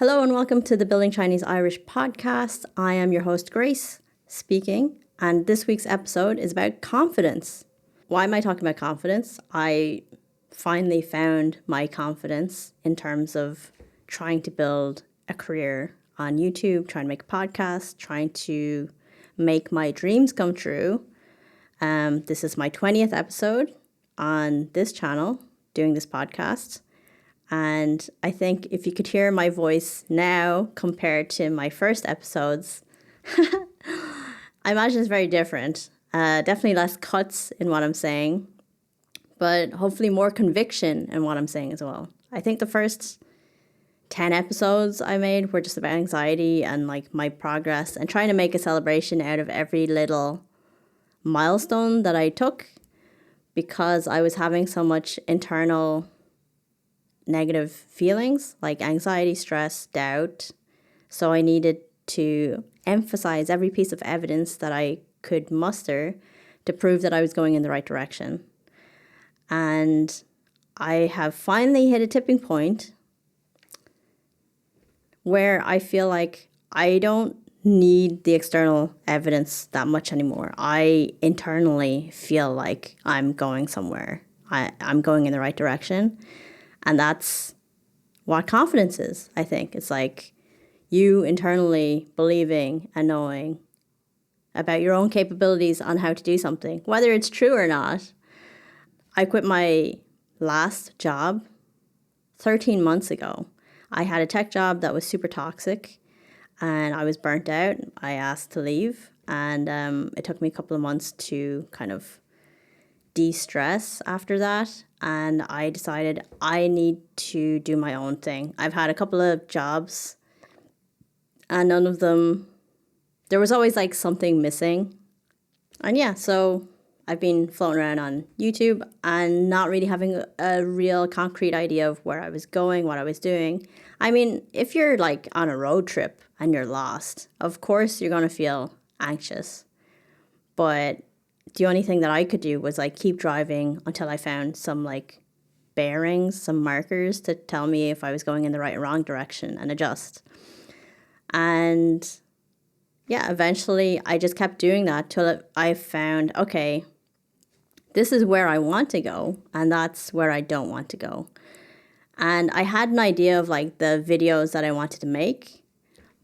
Hello and welcome to the Building Chinese Irish podcast. I am your host, Grace, speaking, and this week's episode is about confidence. Why am I talking about confidence? I finally found my confidence in terms of trying to build a career on YouTube, trying to make a podcast, trying to make my dreams come true. This is my 20th episode on this channel doing this podcast. And I think if you could hear my voice now compared to my first episodes, I imagine it's very different. Definitely less cuts in what I'm saying, but hopefully more conviction in what I'm saying as well. I think the first 10 episodes I made were just about anxiety and like my progress and trying to make a celebration out of every little milestone that I took because I was having so much internal negative feelings like anxiety, stress, doubt. So I needed to emphasize every piece of evidence that I could muster to prove that I was going in the right direction. And I have finally hit a tipping point where I feel like I don't need the external evidence that much anymore. I internally feel like I'm going somewhere. I'm going in the right direction. And that's what confidence is, I think. It's like you internally believing and knowing about your own capabilities on how to do something, whether it's true or not. I quit my last job 13 months ago. I had a tech job that was super toxic and I was burnt out. I asked to leave and it took me a couple of months to kind of de-stress after that. And I decided I need to do my own thing. I've had a couple of jobs and none of them, there was always like something missing. And yeah, so I've been floating around on YouTube and not really having a real concrete idea of where I was going, what I was doing. I mean, if you're like on a road trip and you're lost, of course you're going to feel anxious. But the only thing that I could do was like keep driving until I found some like bearings, some markers to tell me if I was going in the right or wrong direction and adjust. And yeah, eventually I just kept doing that till I found, okay, this is where I want to go and that's where I don't want to go. And I had an idea of like the videos that I wanted to make,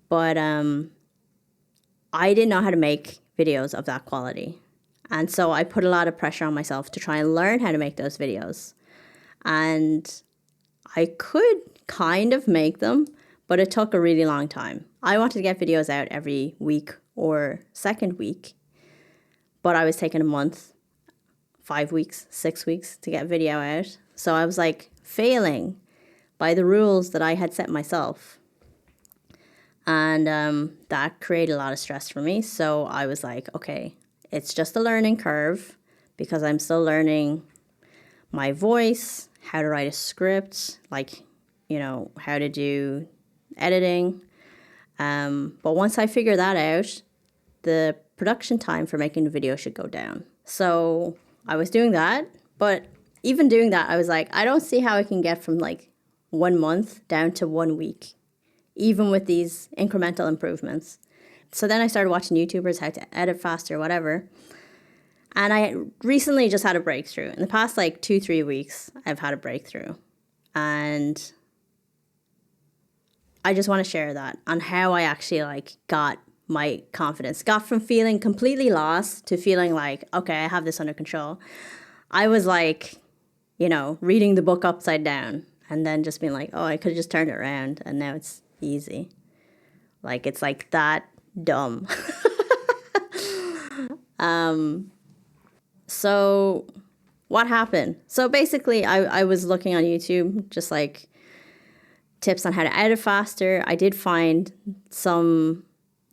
but I didn't know how to make videos of that quality. And so I put a lot of pressure on myself to try and learn how to make those videos. And I could kind of make them, but it took a really long time. I wanted to get videos out every week or second week, but I was taking a month, 5 weeks, 6 weeks to get video out. So I was like failing by the rules that I had set myself. And that created a lot of stress for me. So I was like, okay, it's just a learning curve because I'm still learning my voice, how to write a script, like, you know, how to do editing. But once I figure that out, the production time for making the video should go down. So I was doing that, but even doing that, I was like, I don't see how I can get from like 1 month down to 1 week, even with these incremental improvements. So then I started watching YouTubers, how to edit faster, whatever. And I recently just had a breakthrough. In the past like 2-3 weeks, I've had a breakthrough. And I just want to share that on how I actually like got my confidence. Got from feeling completely lost to feeling like, okay, I have this under control. I was like, you know, reading the book upside down and then just being like, oh, I could have just turned it around and now it's easy. Like, it's like that dumb. So what happened? So basically I was looking on YouTube, just like tips on how to edit faster. I did find some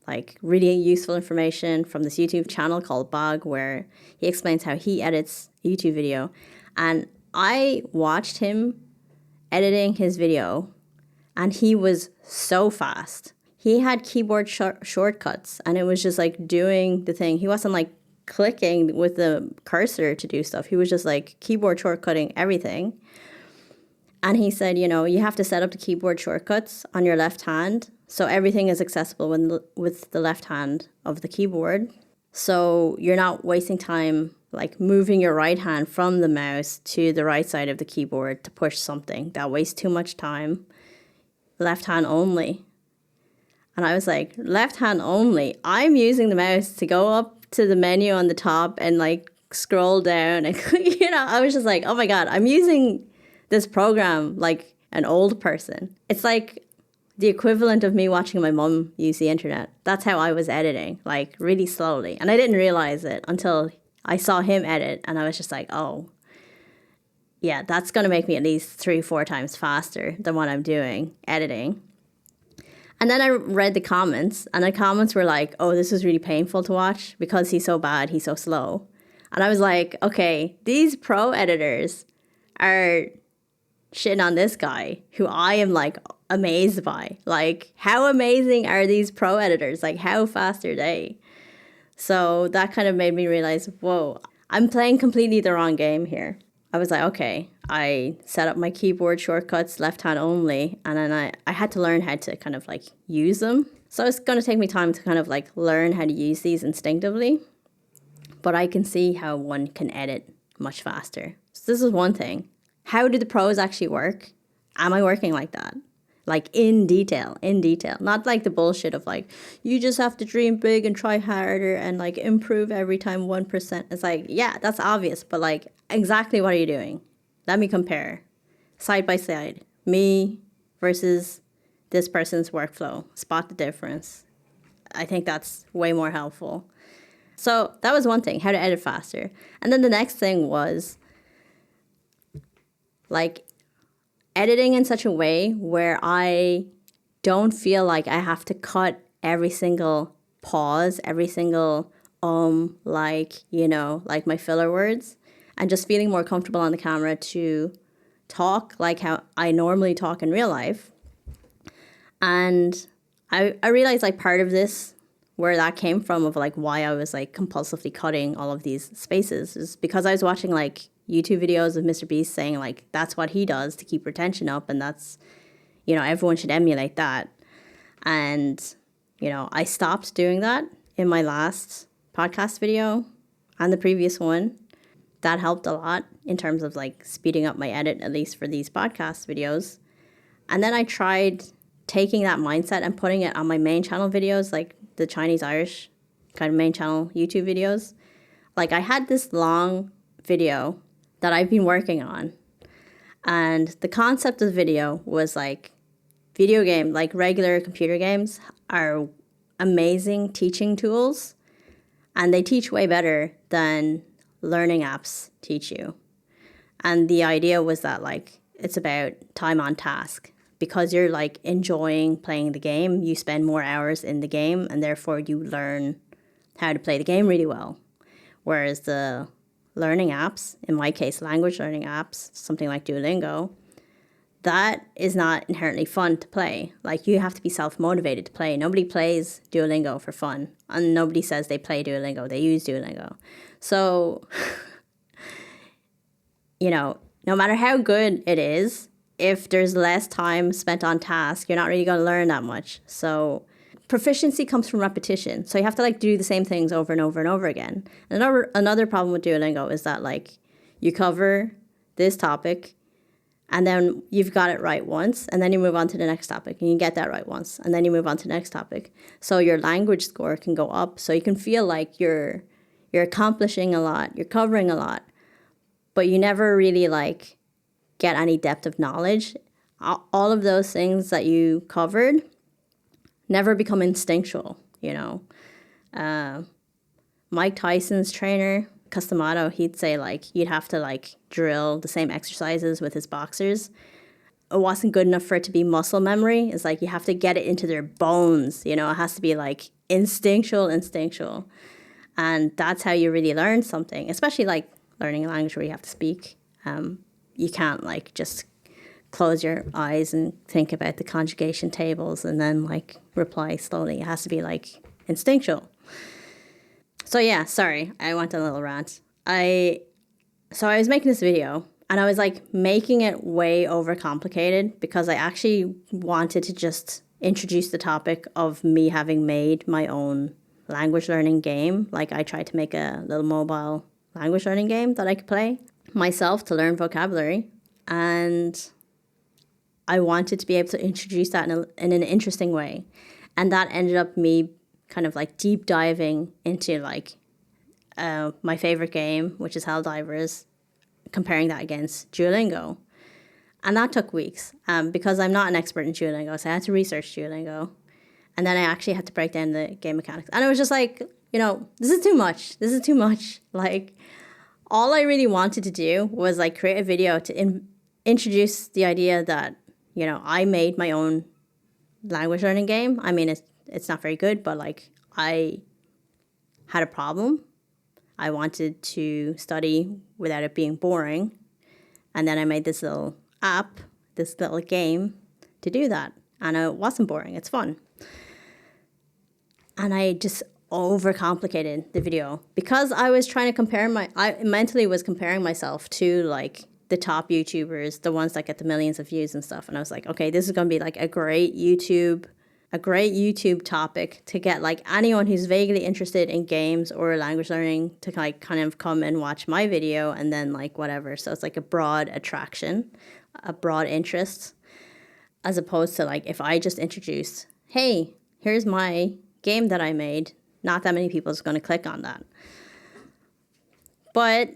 like really useful information from this YouTube channel called Bog, where he explains how he edits a YouTube video. And I watched him editing his video and he was so fast. He had keyboard shortcuts and it was just like doing the thing. He wasn't like clicking with the cursor to do stuff. He was just like keyboard shortcutting everything. And he said, you have to set up the keyboard shortcuts on your left hand. So everything is accessible with the left hand of the keyboard. So you're not wasting time like moving your right hand from the mouse to the right side of the keyboard to push something. That wastes too much time. Left hand only. And I was like, left hand only? I'm using the mouse to go up to the menu on the top and like scroll down. And, I was just like, oh my God, I'm using this program like an old person. It's like the equivalent of me watching my mom use the internet. That's how I was editing, like really slowly. And I didn't realize it until I saw him edit. And I was just like, oh, yeah, that's going to make me at least 3-4 times faster than what I'm doing editing. And then I read the comments, and the comments were like, oh, this is really painful to watch because he's so bad, he's so slow. And I was like, okay, these pro editors are shitting on this guy who I am like amazed by. Like, how amazing are these pro editors? Like, how fast are they? So that kind of made me realize, whoa, I'm playing completely the wrong game here. I was like, okay, I set up my keyboard shortcuts left hand only, and then I had to learn how to kind of like use them. So it's going to take me time to kind of like learn how to use these instinctively, but I can see how one can edit much faster. So this is one thing. How do the pros actually work? Am I working like that? Like in detail, not like the bullshit of like, you just have to dream big and try harder and like improve every time 1%. It's like, yeah, that's obvious, but like exactly what are you doing? Let me compare side by side, me versus this person's workflow, spot the difference. I think that's way more helpful. So that was one thing, how to edit faster. And then the next thing was like editing in such a way where I don't feel like I have to cut every single pause, every single like my filler words, and just feeling more comfortable on the camera to talk like how I normally talk in real life. And I realized like part of this, where that came from of like why I was like compulsively cutting all of these spaces, is because I was watching like YouTube videos of Mr. Beast saying like that's what he does to keep retention up, and that's, everyone should emulate that. And, I stopped doing that in my last podcast video and the previous one. That helped a lot in terms of like speeding up my edit, at least for these podcast videos. And then I tried taking that mindset and putting it on my main channel videos, like the Chinese Irish kind of main channel YouTube videos. Like I had this long video that I've been working on. And the concept of the video was like video game, like regular computer games are amazing teaching tools, and they teach way better than learning apps teach you. And the idea was that like it's about time on task. Because you're like enjoying playing the game, you spend more hours in the game, and therefore you learn how to play the game really well. Whereas the learning apps, in my case, language learning apps, something like Duolingo, that is not inherently fun to play. Like you have to be self-motivated to play. Nobody plays Duolingo for fun, and nobody says they play Duolingo, they use Duolingo. So, no matter how good it is, if there's less time spent on task, you're not really going to learn that much. So proficiency comes from repetition. So you have to like do the same things over and over and over again. And another problem with Duolingo is that like you cover this topic and then you've got it right once, and then you move on to the next topic and you get that right once, and then you move on to the next topic. So your language score can go up. So you can feel like you're accomplishing a lot, you're covering a lot, but you never really like get any depth of knowledge. All of those things that you covered never become instinctual, Mike Tyson's trainer, Customato, he'd say like you'd have to like drill the same exercises with his boxers. It wasn't good enough for it to be muscle memory. It's like you have to get it into their bones, it has to be like instinctual. And that's how you really learn something, especially like learning a language where you have to speak. You can't like just close your eyes and think about the conjugation tables and then like reply slowly. It has to be like instinctual. So yeah, sorry, I went on a little rant. So I was making this video And I was like making it way overcomplicated because I actually wanted to just introduce the topic of me having made my own language learning game. Like I tried to make a little mobile language learning game that I could play myself to learn vocabulary. And I wanted to be able to introduce that in an interesting way. And that ended up me kind of like deep diving into like my favorite game, which is Helldivers, comparing that against Duolingo. And that took weeks because I'm not an expert in Duolingo, so I had to research Duolingo. And then I actually had to break down the game mechanics. And it was just like, this is too much. This is too much. Like, all I really wanted to do was like create a video to introduce the idea that, I made my own language learning game. I mean, it's not very good, but like I had a problem. I wanted to study without it being boring. And then I made this little app, this little game to do that. And it wasn't boring. It's fun. And I just overcomplicated the video because I was trying to I mentally was comparing myself to like the top YouTubers, the ones that get the millions of views and stuff. And I was like, okay, this is going to be like a great YouTube topic to get like anyone who's vaguely interested in games or language learning to like kind of come and watch my video and then like whatever. So it's like a broad attraction, a broad interest, as opposed to like if I just introduce, hey, here's my game that I made, not that many people is going to click on that. But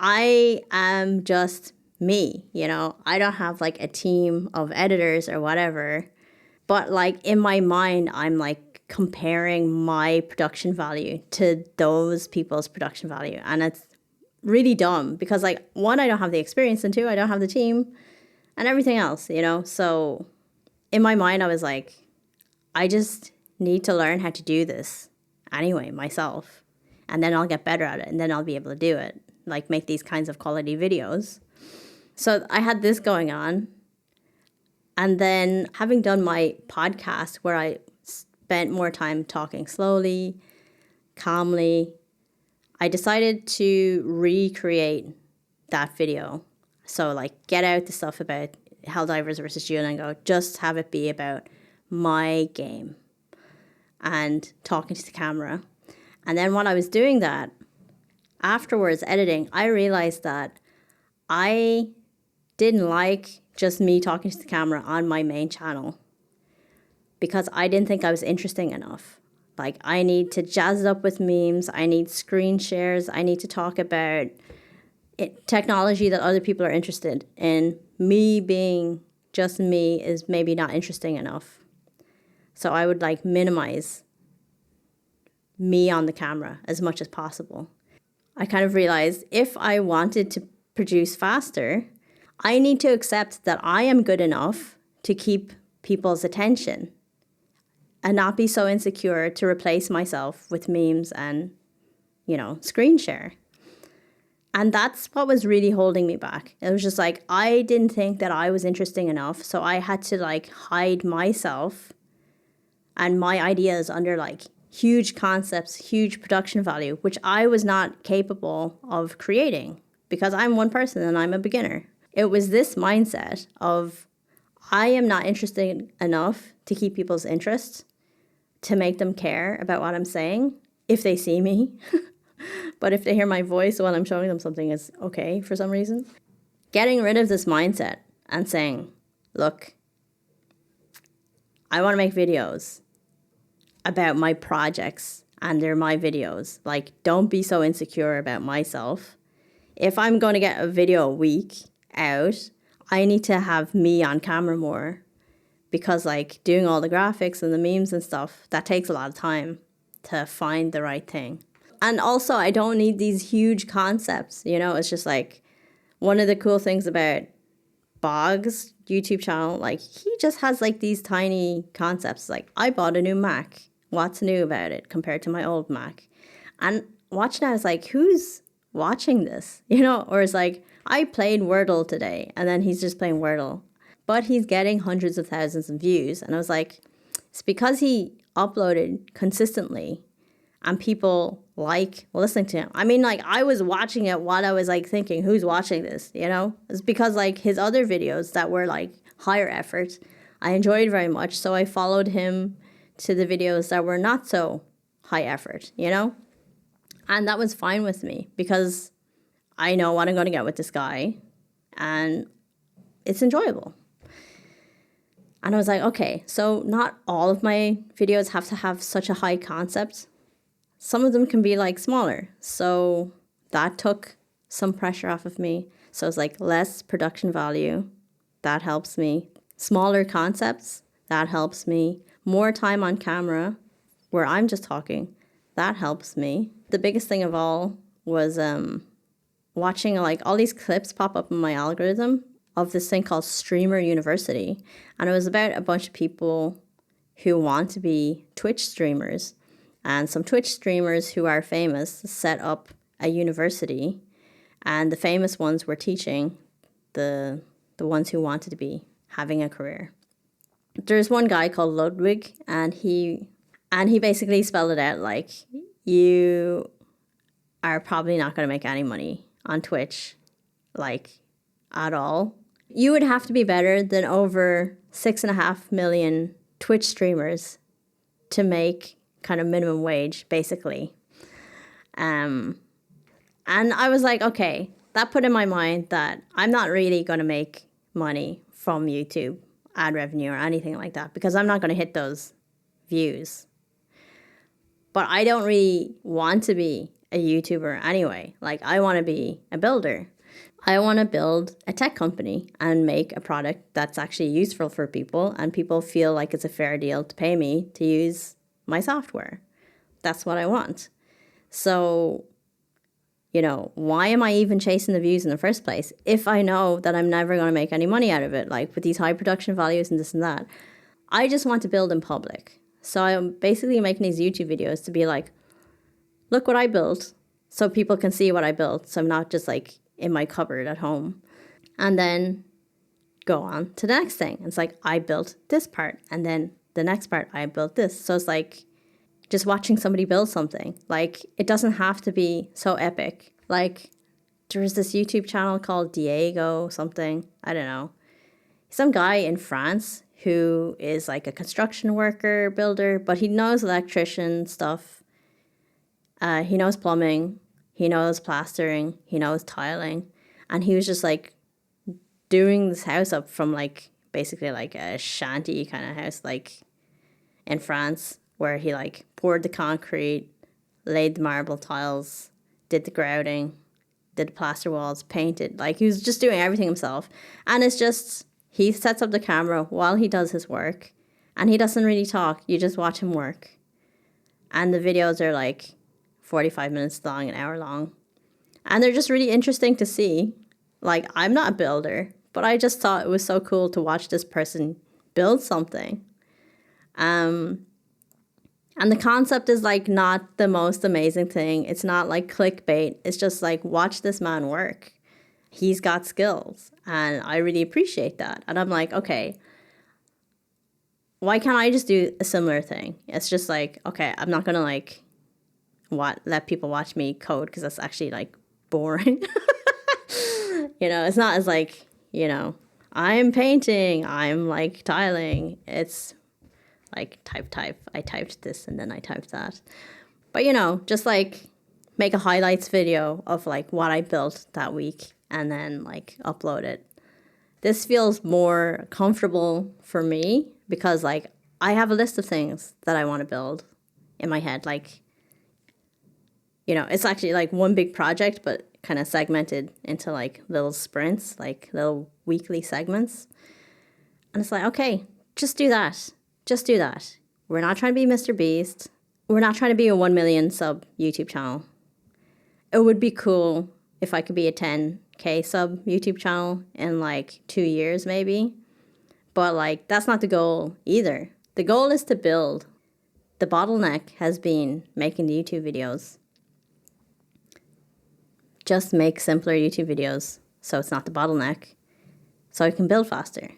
I am just me, I don't have like a team of editors or whatever. But like in my mind, I'm like comparing my production value to those people's production value. And it's really dumb because like, one, I don't have the experience, and two, I don't have the team and everything else, So in my mind, I was like, I just need to learn how to do this anyway, myself. And then I'll get better at it. And then I'll be able to do it, like make these kinds of quality videos. So I had this going on. And then having done my podcast where I spent more time talking slowly, calmly, I decided to recreate that video. So like get out the stuff about Helldivers versus Duolingo, just have it be about my game and talking to the camera. And then while I was doing that, afterwards editing, I realized that I didn't like just me talking to the camera on my main channel because I didn't think I was interesting enough. Like I need to jazz it up with memes. I need screen shares. I need to talk about technology that other people are interested in. Me being just me is maybe not interesting enough. So I would like minimize me on the camera as much as possible. I kind of realized if I wanted to produce faster, I need to accept that I am good enough to keep people's attention and not be so insecure to replace myself with memes and, screen share. And that's what was really holding me back. It was just like, I didn't think that I was interesting enough. So I had to like hide myself and my ideas under like huge concepts, huge production value, which I was not capable of creating because I'm one person and I'm a beginner. It was this mindset of I am not interested enough to keep people's interest, to make them care about what I'm saying if they see me. But if they hear my voice while I'm showing them something is okay for some reason. Getting rid of this mindset and saying, look, I want to make videos about my projects and they're my videos. Like, don't be so insecure about myself. If I'm going to get a video a week out, I need to have me on camera more because like doing all the graphics and the memes and stuff, that takes a lot of time to find the right thing. And also I don't need these huge concepts, it's just like one of the cool things about Bog's YouTube channel, like he just has like these tiny concepts. Like I bought a new Mac. What's new about it compared to my old Mac? And watching that, it's like, who's watching this? Or it's like, I played Wordle today, and then he's just playing Wordle. But he's getting hundreds of thousands of views. And I was like, it's because he uploaded consistently and people like listening to him. I mean, like, I was watching it while I was like thinking, who's watching this, you know? It's because like his other videos that were like higher effort, I enjoyed very much. So I followed him to the videos that were not so high effort, you know? And that was fine with me because I know what I'm going to get with this guy and it's enjoyable. And I was like, okay, so not all of my videos have to have such a high concept. Some of them can be like smaller. So that took some pressure off of me. So it's like less production value. That helps me. Smaller concepts. That helps me. More time on camera where I'm just talking. That helps me. The biggest thing of all was watching like all these clips pop up in my algorithm of this thing called Streamer University. And it was about a bunch of people who want to be Twitch streamers. And some Twitch streamers who are famous set up a university. And the famous ones were teaching the ones who wanted to be having a career. There's one guy called Ludwig, and he basically spelled it out like, you are probably not going to make any money on Twitch, like, at all. You would have to be better than over 6.5 million Twitch streamers to make kind of minimum wage, basically. And I was like, okay, that put in my mind that I'm not really going to make money from YouTube ad revenue or anything like that because I'm not going to hit those views. But I don't really want to be a YouTuber anyway. Like, I want to be a builder. I want to build a tech company and make a product that's actually useful for people and people feel like it's a fair deal to pay me to use my software. That's what I want. So, you know, why am I even chasing the views in the first place if I know that I'm never going to make any money out of it, like with these high production values and this and that? I just want to build in public. So I'm basically making these YouTube videos to be like, look what I built, so people can see what I built. So I'm not just like in my cupboard at home. And then go on to the next thing. It's like, I built this part. And then the next part, I built this. So it's like just watching somebody build something. Like, it doesn't have to be so epic. Like, there's this YouTube channel called Diego something. I don't know. Some guy in France who is like a construction worker, builder, but he knows electrician stuff. He knows plumbing. He knows plastering. He knows tiling. And he was just like doing this house up from like basically like a shanty kind of house, like in France, where he like poured the concrete, laid the marble tiles, did the grouting, did the plaster walls, painted. Like, he was just doing everything himself. And it's just, he sets up the camera while he does his work and he doesn't really talk. You just watch him work. And the videos are like 45 minutes long, an hour long. And they're just really interesting to see. Like, I'm not a builder, but I just thought it was so cool to watch this person build something. And the concept is like not the most amazing thing. It's not like clickbait. It's just like, watch this man work. He's got skills. And I really appreciate that. And I'm like, okay, why can't I just do a similar thing? It's just like, okay, I'm not going to like let people watch me code because that's actually like boring. You know, it's not as like, you know, I'm painting, I'm like tiling. It's like type. I typed this and then I typed that. But, you know, just like make a highlights video of like what I built that week and then like upload it. This feels more comfortable for me because like I have a list of things that I want to build in my head. Like, you know, it's actually like one big project, but kind of segmented into like little sprints, like little weekly segments. And it's like, okay, just do that. Just do that. We're not trying to be Mr. Beast. We're not trying to be a 1 million sub YouTube channel. It would be cool if I could be a 10K sub YouTube channel in like 2 years maybe. But like, that's not the goal either. The goal is to build. The bottleneck has been making the YouTube videos. Just make simpler YouTube videos so it's not the bottleneck, so I can build faster.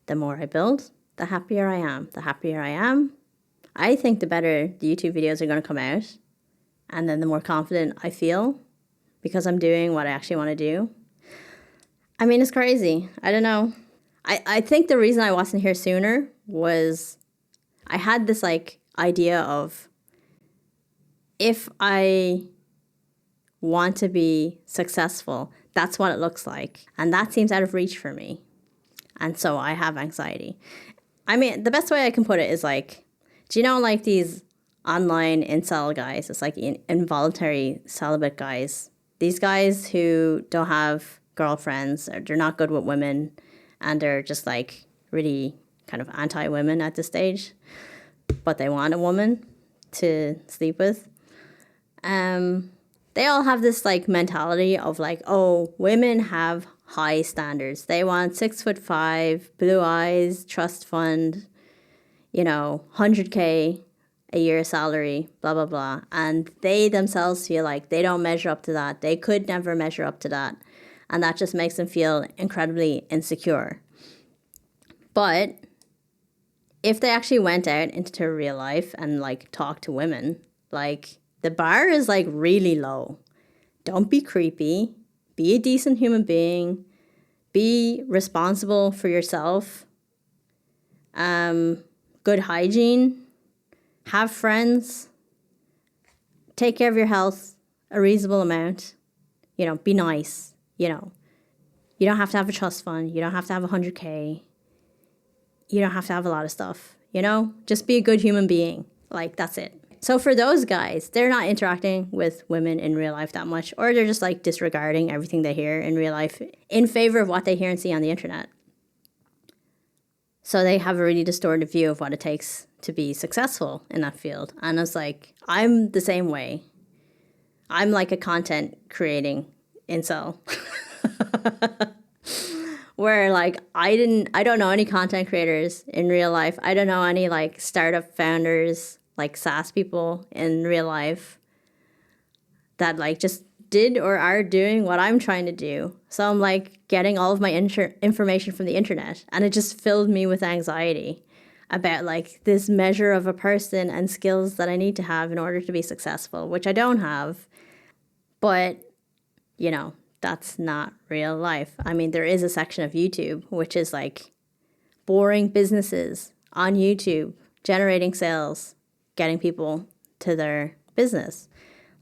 The more I build, the happier I am. The happier I am, I think the better the YouTube videos are going to come out, and then the more confident I feel because I'm doing what I actually want to do. I mean, it's crazy. I don't know. I think the reason I wasn't here sooner was I had this like idea of if I want to be successful, that's what it looks like. And that seems out of reach for me. And so I have anxiety. I mean, the best way I can put it is like, do you know like these online incel guys? It's like involuntary celibate guys. These guys who don't have girlfriends, or they're not good with women, and they're just like really kind of anti-women at this stage, but they want a woman to sleep with. They all have this like mentality of like, oh, women have high standards. They want 6'5", blue eyes, trust fund, 100K a year salary, blah, blah, blah. And they themselves feel like they don't measure up to that. They could never measure up to that. And that just makes them feel incredibly insecure. But if they actually went out into real life and like talked to women, like the bar is like really low. Don't be creepy. Be a decent human being. Be responsible for yourself. Good hygiene. Have friends. Take care of your health a reasonable amount. Be nice. You don't have to have a trust fund. You don't have to have 100K. You don't have to have a lot of stuff. Just be a good human being. Like, that's it. So for those guys, they're not interacting with women in real life that much, or they're just like disregarding everything they hear in real life in favor of what they hear and see on the internet. So they have a really distorted view of what it takes to be successful in that field. And it's like, I'm the same way. I'm like a content creating incel. Where like I don't know any content creators in real life. I don't know any like startup founders, like SaaS people in real life that like just did or are doing what I'm trying to do. So I'm like getting all of my information from the internet, and it just filled me with anxiety about like this measure of a person and skills that I need to have in order to be successful, which I don't have. But, that's not real life. I mean, there is a section of YouTube which is like boring businesses on YouTube, generating sales, getting people to their business.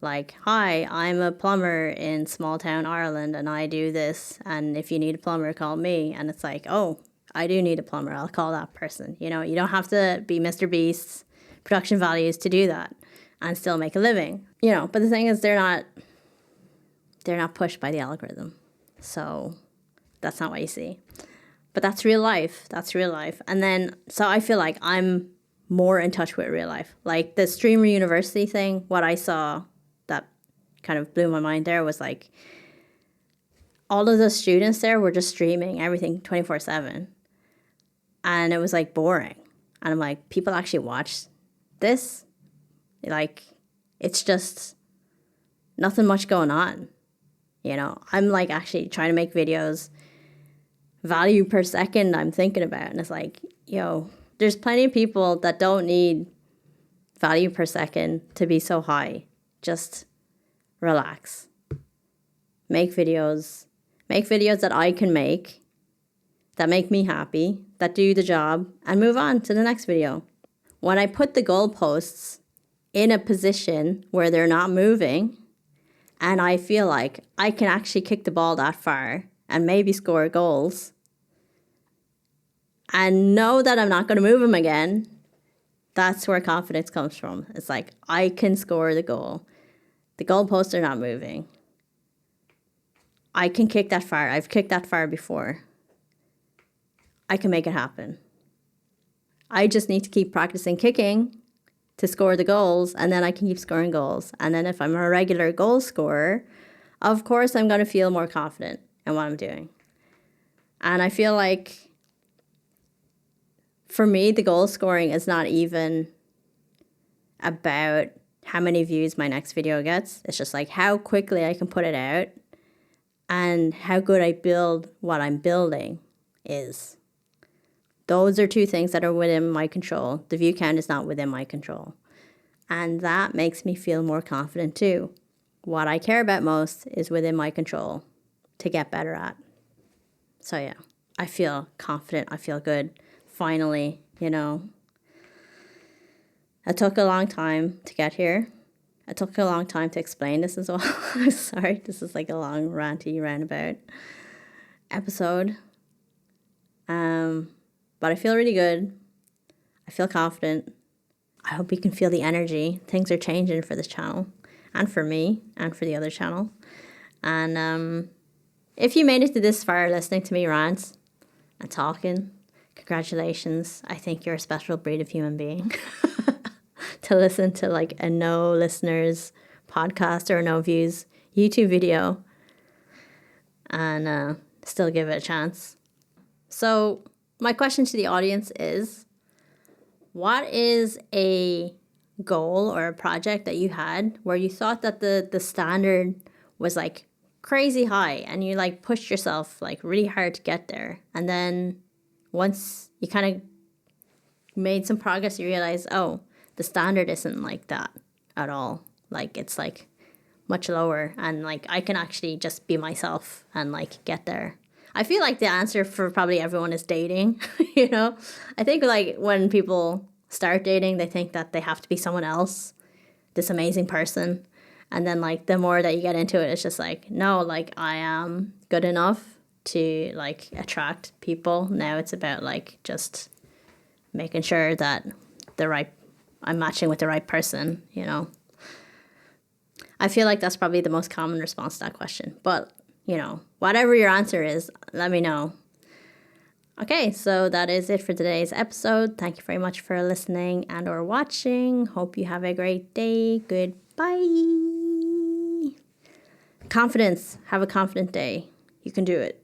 Like, hi, I'm a plumber in small town Ireland and I do this. And if you need a plumber, call me. And it's like, oh, I do need a plumber. I'll call that person. You don't have to be Mr. Beast's production values to do that and still make a living. But the thing is, they're not pushed by the algorithm. So that's not what you see. But that's real life. That's real life. And then, so I feel like I'm more in touch with real life. Like the Streamer University thing, what I saw that kind of blew my mind there was like, all of the students there were just streaming everything 24/7. And it was like boring. And I'm like, people actually watch this? Like, it's just nothing much going on. I'm like actually trying to make videos, value per second I'm thinking about. And it's like, there's plenty of people that don't need value per second to be so high. Just relax. Make videos that I can make, that make me happy, that do the job, and move on to the next video. When I put the goalposts in a position where they're not moving, and I feel like I can actually kick the ball that far and maybe score goals, and know that I'm not going to move them again, that's where confidence comes from. It's like, I can score the goal. The goalposts are not moving. I can kick that far. I've kicked that far before. I can make it happen. I just need to keep practicing kicking to score the goals, and then I can keep scoring goals. And then if I'm a regular goal scorer, of course I'm going to feel more confident in what I'm doing. And I feel like for me, the goal scoring is not even about how many views my next video gets. It's just like how quickly I can put it out and how good I build what I'm building is. Those are two things that are within my control. The view count is not within my control. And that makes me feel more confident too. What I care about most is within my control to get better at. So yeah, I feel confident. I feel good. Finally, you know. It took a long time to get here. It took a long time to explain this as well. I'm sorry, this is like a long, ranty, roundabout episode. But I feel really good. I feel confident. I hope you can feel the energy. Things are changing for this channel and for me and for the other channel. And if you made it to this far listening to me rant and talking, congratulations. I think you're a special breed of human being to listen to like a no listeners podcast or no views YouTube video and still give it a chance. So my question to the audience is, what is a goal or a project that you had where you thought that the standard was like crazy high and you like pushed yourself like really hard to get there, and then once you kind of made some progress you realize, oh, the standard isn't like that at all, like it's like much lower and like I can actually just be myself and like get there. I feel like the answer for probably everyone is dating. You know, I think like when people start dating, they think that they have to be someone else, this amazing person. And then like the more that you get into it, it's just like, no, like I am good enough to like attract people. Now it's about like just making sure that I'm matching with the right person, you know. I feel like that's probably the most common response to that question. But, you know, whatever your answer is, let me know. Okay, so that is it for today's episode. Thank you very much for listening and or watching. Hope you have a great day. Goodbye. Confidence. Have a confident day. You can do it.